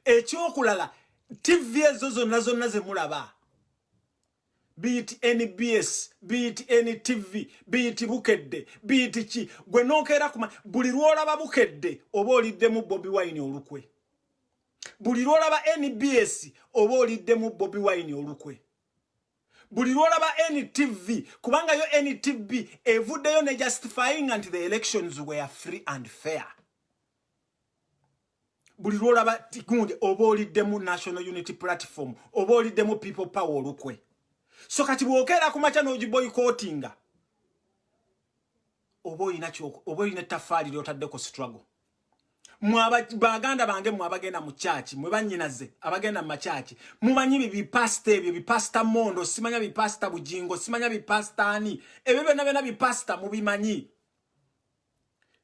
ekyokulala TV ezo zonna ze mulaba be it NBS be it NTV be it Bukedde be it ki gwe nonkera kuma buli lwolaba Bukedde oba oliddemu Bobi Wine olukwe buli lwolaba NBS oba oliddemu Bobi Wine olukwe buli lwolaba NTV kubanga yo NTV evuddeyo ne justifying anti the elections were free and fair buli lwolaba tigundi oba oliddemu National Unity Platform oba oliddemu People Power olukwe so kati bwokera kumacha n'ogi boycottinga oba oyina tafali lyotaddeko struggle baganda bange mwabagenda mu church mwe banyinaze abagenda mu church mumanyi bipasta ebyo bipasta mondo simanya bipasta bujingo simanya bipasta ani ebyo bena bipasta mubimanyi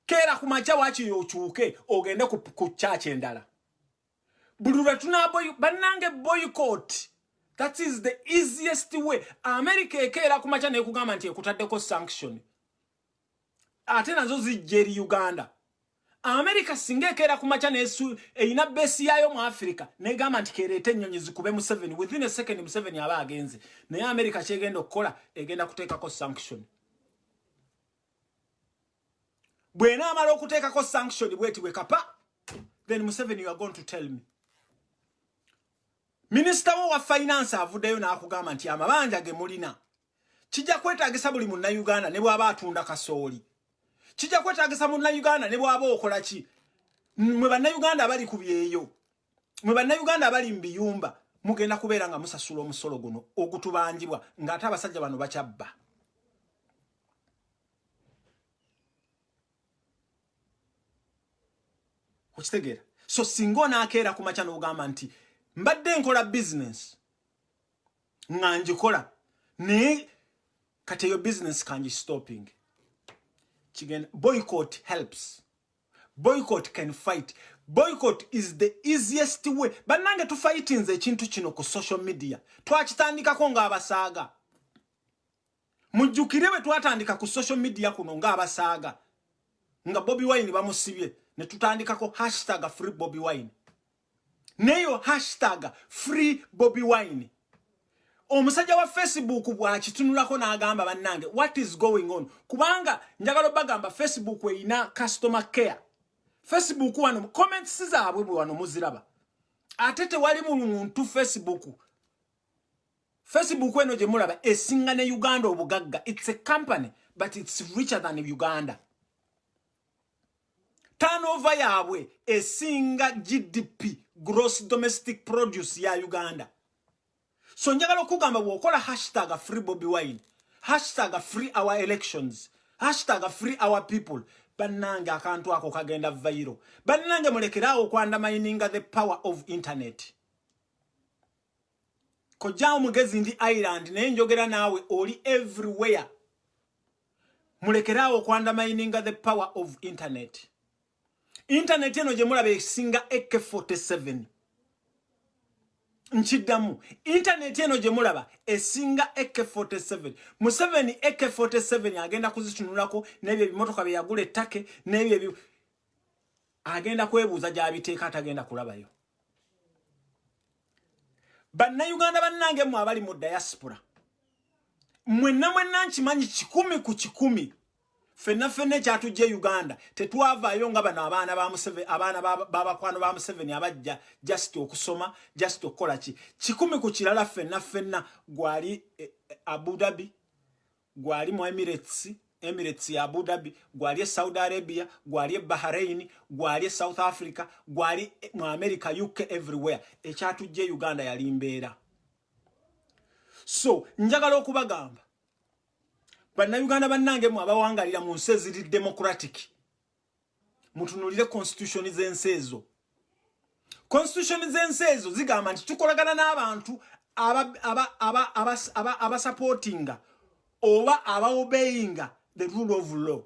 kera kumacha wachi yochuke ogende ku church endala bulura tunabo banange boycott. That is the easiest way. America ekera kumacha ne kugamba nti ekutaddeko sanction. Ate nazo zijjeri Uganda. America singa ekera kumacha ne ina base yayo mu Africa ne gamba nti kerete ennyonyi zikube Museveni within a second Museveni aba agenze. Naye America kyegenda okukola egenda kuteekako sanction. Bwena amala okuteekako sanction bweti wekapa then Museveni you are going to tell me. Minister wa finance avuddeyo n'akugamba nti amabanja ge mulina kijja kwetaagisa buli munna Uganda ne bw'aba atunda kasooli kijja kwetaagisa munna Uganda ne bw'aba okola ki mwe banna Uganda abali ku byeyo mwe banna Uganda abali mu biyumba mugenda kubeera nga musasula omusolo guno ogutubanjibwa ng'ate abasajja bano bakyabba okitegeera so singa onaakeera kumacha n'ogamba nti mbadde nkola business ng'angikola ne kati yo business kanji stopping kigenda boycott helps boycott can fight boycott is the easiest way banange tu fighting ze ekintu kino ku social media twakitandikako ng'abasaaga mujjukire bwe twatandika ku social media kuno ng'abasaaga nga Bobi Wine bamusibye ne tutandikako #free Bobi Wine neyo hashtag free Bobi Wine omusajja wa Facebook bwakitunulako n'agamba bannange what is going on kubanga njagala bagamba Facebook ina customer care Facebook wano comments zaabwe bwano muziraba atete wali mu muntu Facebook eno gye mulaba esinga ne Uganda obugagga it's a company but it's richer than Uganda turnover yaabwe esinga GDP gross domestic produce ya Uganda so njagala okugamba bwokola #free Bobi Wine #free our elections #free our people bannange akantu ako kagenda viral bannange mulekerawo kwandamininga the power of internet kojja mugezi ndi Ireland naye njogera naawe oli everywhere mulekerawo kwandamininga the power of internet internet eno gye mulaba esinga AK47 nchiddamu internet eno gye mulaba esinga AK47 Museveni AK47 agenda kuzitunulako n'ebyo ebimotoka bye yagula ettake n'ebyo agenda kwebuuza gy'abiteeka atagenda kulabayo bannayuganda bannange mmwe abali mu diaspora mwenna nkimanyi 100 ku 100 fenna kyatujje Uganda tetwavaayo nga bano abaana ba Museveni abaana babakwano ba Museveni abajja just okusoma just okola ki 100 ku kirala fenna gwali Abu Dhabi gwali mu Emirates ya Abu Dhabi gwali Saudi Arabia gwali Bahrain gwali South Africa gwali mu America UK everywhere ekyatujje Uganda yali mbeera so njagala okubagamba Bannayuganda bannange mu abawangalira mu nsi eziri democratic mutunulire constitution z'ensezo zigamba nti tukolagana n'abantu aba supportinga oba aba obeyinga the rule of law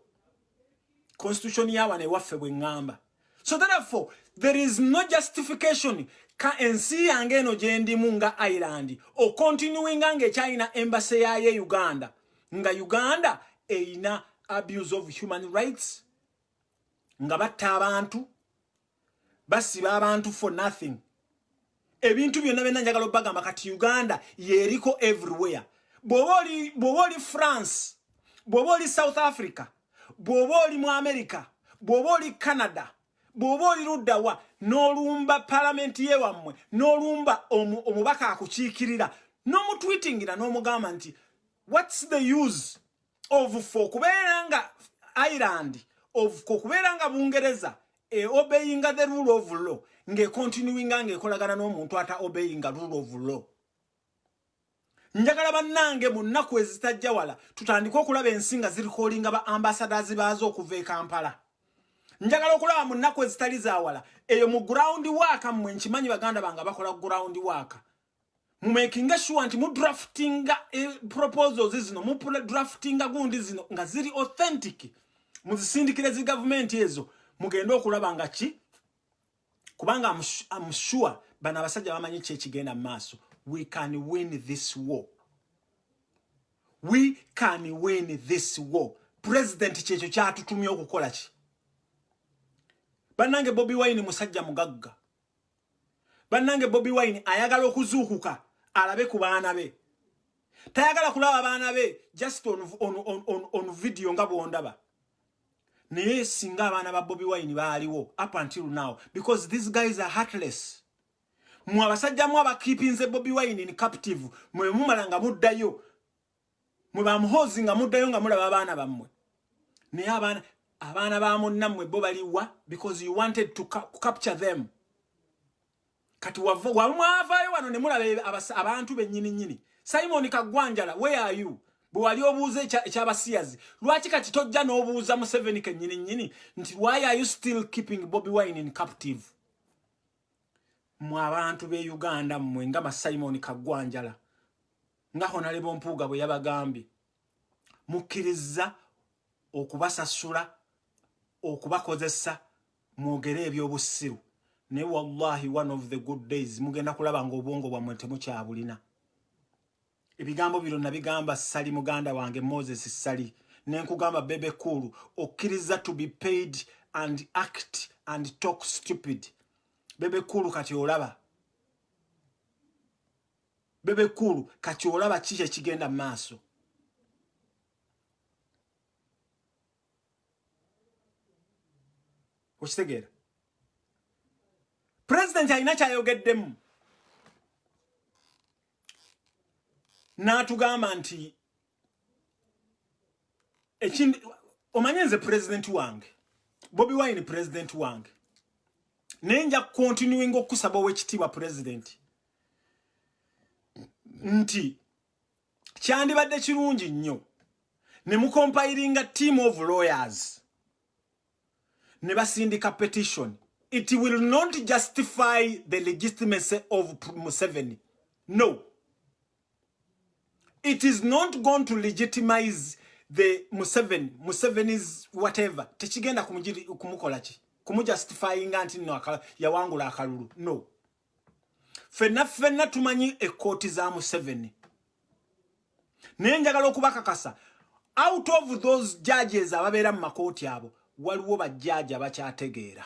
constitution yawa ne waffe bwe ngamba so therefore there is no justification ka ensi yange eno gye ndimu nga Ireland o continuing nga China embassy ya Uganda nga Uganda eina abuse of human rights nga batta abantu basiba abantu for nothing ebintu byonna bena njagala bagamba kati Uganda yeriko everywhere. Boboli France, boboli South Africa, boboli mu America, boboli Canada, boboli Rudawa, n'olumba parliament ye wammwe, n'olumba omubaka akukiikirira, n'omutweetingira n'omugamba nti what's the use of for kubeeranga Ireland, of kubeeranga Bungereza, obeying the rule of law, nge continuing nge kolagana n'omuntu ata obeying rule of law. Njagala bannange mu nnaku ezitajja wala tutandika okulaba ensinga ziri calling aba ambassadors baazo okuva e Kampala. Njagala okulaba mu nnaku ezitali za wala eyo mu ground work mmwe nkimanyi baganda banga bakola ground work. Mu making sure nti mu drafting proposals zino mu drafting gundi zino nga ziri authentic. Mu zisindikire zi government ezo mugenda okulaba nga ki kubanga I'm sure bana abasajja bamanyi kye kigenda maaso. We can win this war. We can win this war. President checho kyatutumye okukola ki? Bannange Bobi Wine musajja mugagga. Bannange Bobi Wine ayagala okuzuukuka alabe ku baana be. Tayagala kulaba baana be just on video nga bwondaba. Naye singa abaana ba Bobi Wine baaliwo up until now because these guys are heartless. Mwabasajja mwaba keepinze Bobi Wine in captive mwe mumalanga muddayo mwe bamuhozi nga muddayo nga mulaba abaana bammwe naye abaana ba munnammwe bo baliwa because you wanted to capture them kati wamwavaayo wano ne mulaba abantu bennyini Simon Kagwanjala where are you bwe wali obuuza ekyabasiyazi lwaki kati tojja n'obuuza Museveni kennyini nti why are you still keeping Bobi Wine in captive mwa abantu be Uganda mmwe nga Simon Kagwanjala nga honourable Mpuuga bwe yabagambye mukkiriza okubasasula okubakozesa mwogere ebyobussiru ne wallahi one of the good days mugenda kulaba nga obwongo bwammwe temukyabulina ebigambo biro nabigamba Sali muganda wange Moses Sali nenkugamba bebe kulu okkiriza to be paid and act and talk stupid bebe kulu kati olaba bebe kulu kati olaba kiki kigenda maaso okitegeera president alina kyayogeddemu n'atugamba nti omanye nze president wange Bobi Wine president wange nenja continuing okusaba owekitiibwa president nti kyandibadde kirungi nnyo ne mucompilinga team of lawyers ne basindika petition. It will not justify the legitimacy of Museveni. No. It is not going to legitimize the Museveni's whatever. Techigenda kumukola ki. Kumujustifying anti no yawangula akalulu. No. Fenna tumanyi ekoti za Museveni. Nenjagala okubakakasa. Out of those judges ababeera mu makoti abo waliwo bajjaji abakyategeera.